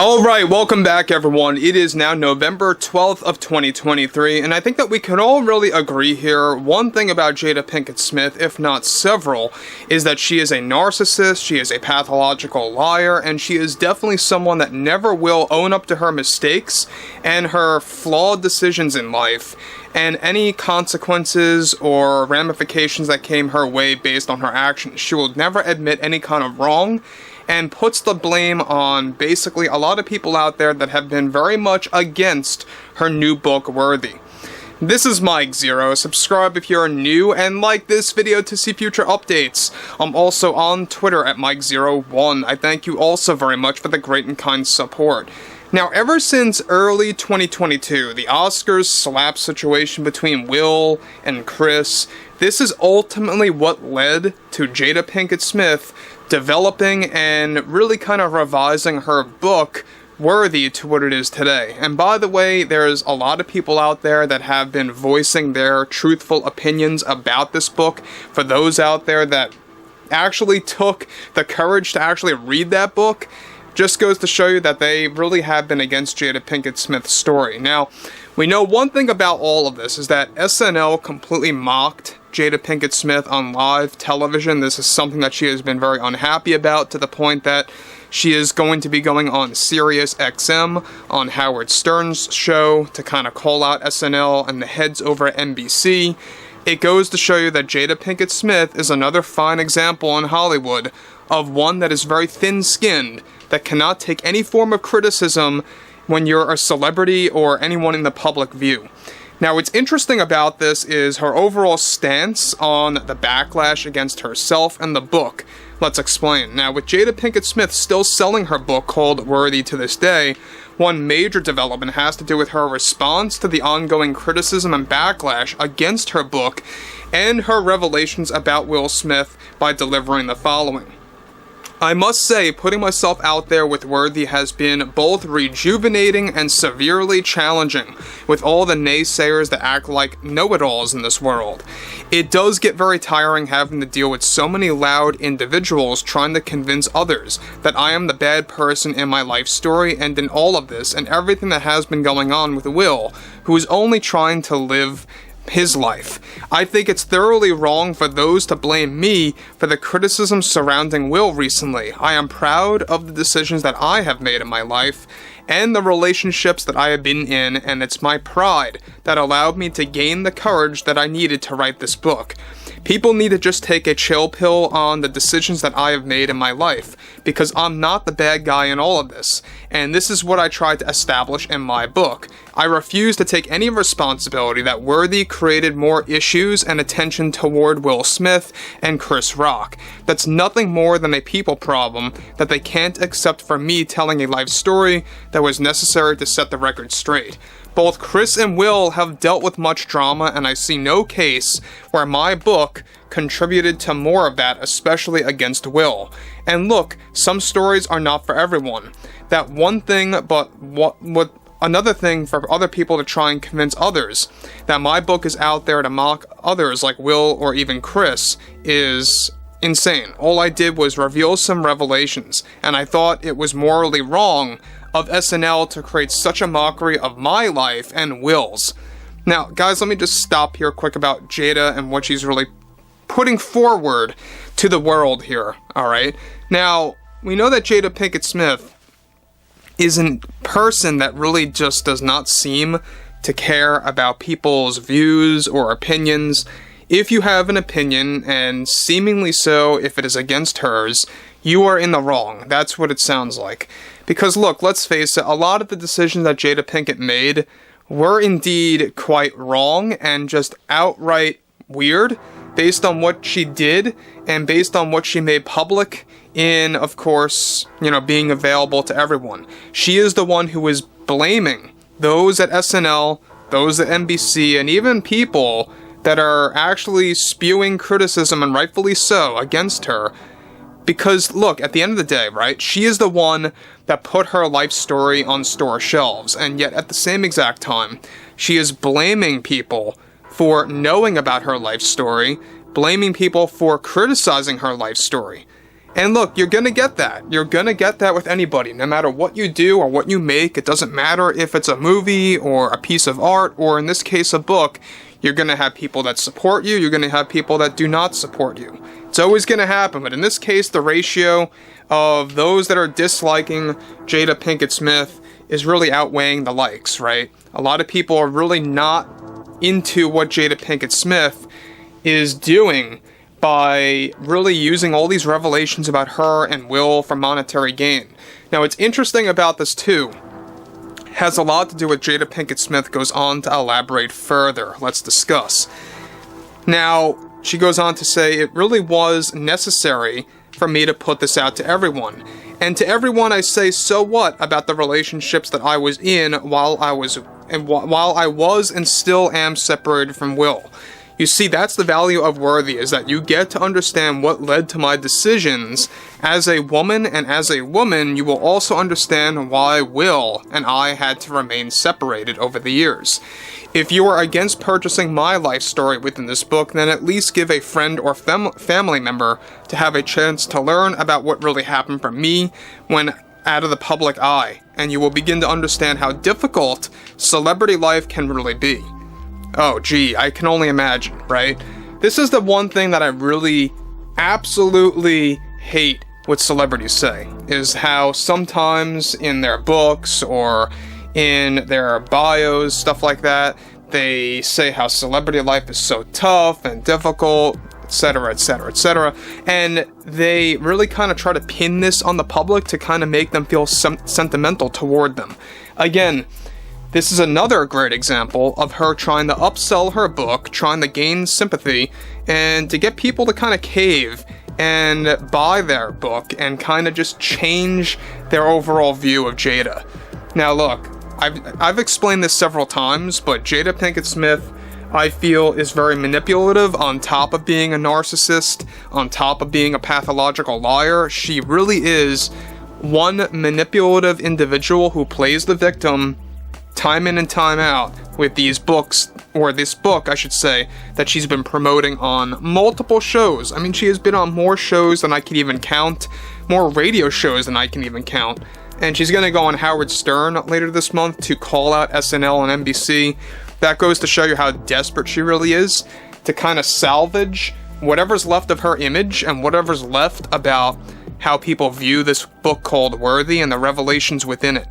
Alright, welcome back everyone. It is now November 12th of 2023, and I think that we can all really agree here. One thing about Jada Pinkett Smith, if not several, is that she is a narcissist, she is a pathological liar, and she is definitely someone that never will own up to her mistakes and her flawed decisions in life, and any consequences or ramifications that came her way based on her actions. She will never admit any kind of wrong, and puts the blame on basically a lot of people out there that have been very much against her new book, Worthy. This is IGER. Subscribe if you're new, and like this video to see future updates. I'm also on Twitter at IGER1. I thank you also very much for the great and kind support. Now, ever since early 2022, the Oscars slap situation between Will and Chris, this is ultimately what led to Jada Pinkett Smith developing and really kind of revising her book, Worthy, to what it is today. And by the way, there's a lot of people out there that have been voicing their truthful opinions about this book. For those out there that actually took the courage to actually read that book, just goes to show you that they really have been against Jada Pinkett Smith's story. Now, we know one thing about all of this is that SNL completely mocked Jada Pinkett Smith on live television. This is something that she has been very unhappy about, to the point that she is going to be going on Sirius XM on Howard Stern's show to kind of call out SNL and the heads over at NBC. It goes to show you that Jada Pinkett Smith is another fine example in Hollywood of one that is very thin-skinned, that cannot take any form of criticism when you're a celebrity or anyone in the public view. Now, what's interesting about this is her overall stance on the backlash against herself and the book. Let's explain. Now, with Jada Pinkett Smith still selling her book called Worthy to this day, one major development has to do with her response to the ongoing criticism and backlash against her book and her revelations about Will Smith by delivering the following. I must say, putting myself out there with Worthy has been both rejuvenating and severely challenging with all the naysayers that act like know-it-alls in this world. It does get very tiring having to deal with so many loud individuals trying to convince others that I am the bad person in my life story and in all of this and everything that has been going on with Will, who is only trying to live his life. I think it's thoroughly wrong for those to blame me for the criticism surrounding Will recently. I am proud of the decisions that I have made in my life and the relationships that I have been in, and it's my pride that allowed me to gain the courage that I needed to write this book. People need to just take a chill pill on the decisions that I have made in my life, because I'm not the bad guy in all of this, and this is what I tried to establish in my book. I refuse to take any responsibility that Worthy created more issues and attention toward Will Smith and Chris Rock. That's nothing more than a people problem that they can't accept for me telling a life story that was necessary to set the record straight. Both Chris and Will have dealt with much drama, and I see no case where my book contributed to more of that, especially against Will. And look, some stories are not for everyone. That one thing, but what another thing for other people to try and convince others that my book is out there to mock others like Will or even Chris is insane. All I did was reveal some revelations, and I thought it was morally wrong of SNL to create such a mockery of my life and Will's. Now, guys, let me just stop here quick about Jada and what she's really putting forward to the world here, alright? Now, we know that Jada Pinkett Smith is a person that really just does not seem to care about people's views or opinions. If you have an opinion, and seemingly so if it is against hers, you are in the wrong. That's what it sounds like. Because look, let's face it, a lot of the decisions that Jada Pinkett made were indeed quite wrong and just outright weird based on what she did and based on what she made public in, of course, being available to everyone. She is the one who is blaming those at SNL, those at NBC, and even people that are actually spewing criticism, and rightfully so, against her. Because, look, at the end of the day, right, she is the one that put her life story on store shelves, and yet at the same exact time, she is blaming people for knowing about her life story, blaming people for criticizing her life story. And look, you're gonna get that. You're gonna get that with anybody. No matter what you do or what you make, it doesn't matter if it's a movie or a piece of art or, in this case, a book. You're gonna have people that support you, you're gonna have people that do not support you. It's always gonna happen, but in this case, the ratio of those that are disliking Jada Pinkett Smith is really outweighing the likes, right? A lot of people are really not into what Jada Pinkett Smith is doing by really using all these revelations about her and Will for monetary gain. Now, what's interesting about this too has a lot to do with Jada Pinkett Smith goes on to elaborate further. Let's discuss. Now, she goes on to say, it really was necessary for me to put this out to everyone. And to everyone I say, so what about the relationships that I was in while I was and still am separated from Will. You see, that's the value of Worthy, is that you get to understand what led to my decisions as a woman, and as a woman, you will also understand why Will and I had to remain separated over the years. If you are against purchasing my life story within this book, then at least give a friend or family member to have a chance to learn about what really happened for me when out of the public eye, and you will begin to understand how difficult celebrity life can really be. Oh, gee, I can only imagine, right? This is the one thing that I really absolutely hate what celebrities say, is how sometimes in their books or in their bios, stuff like that, they say how celebrity life is so tough and difficult, etc., etc., etc., and they really kind of try to pin this on the public to kind of make them feel sentimental toward them. Again, this is another great example of her trying to upsell her book, trying to gain sympathy, and to get people to kind of cave and buy their book and kind of just change their overall view of Jada. Now look, I've explained this several times, but Jada Pinkett Smith, I feel, is very manipulative on top of being a narcissist, on top of being a pathological liar. She really is one manipulative individual who plays the victim time in and time out with these books, or this book, I should say, that she's been promoting on multiple shows. I mean, she has been on more shows than I can even count, more radio shows than I can even count, and she's going to go on Howard Stern later this month to call out SNL and NBC. That goes to show you how desperate she really is to kind of salvage whatever's left of her image and whatever's left about how people view this book called Worthy and the revelations within it.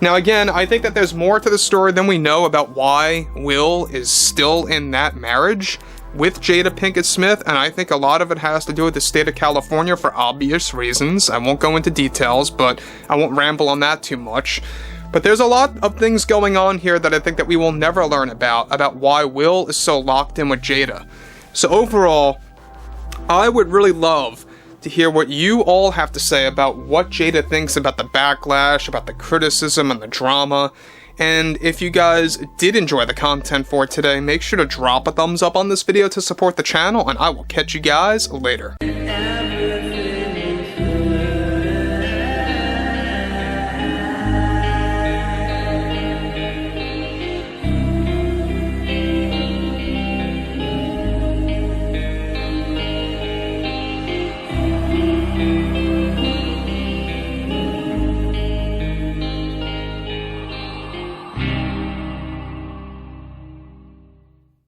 Now again, I think that there's more to the story than we know about why Will is still in that marriage with Jada Pinkett Smith, and I think a lot of it has to do with the state of California for obvious reasons. I won't go into details, but I won't ramble on that too much. But there's a lot of things going on here that I think that we will never learn about why Will is so locked in with Jada. So overall, I would really love to hear what you all have to say about what Jada thinks about the backlash, about the criticism and the drama. And if you guys did enjoy the content for today, make sure to drop a thumbs up on this video to support the channel, and I will catch you guys later.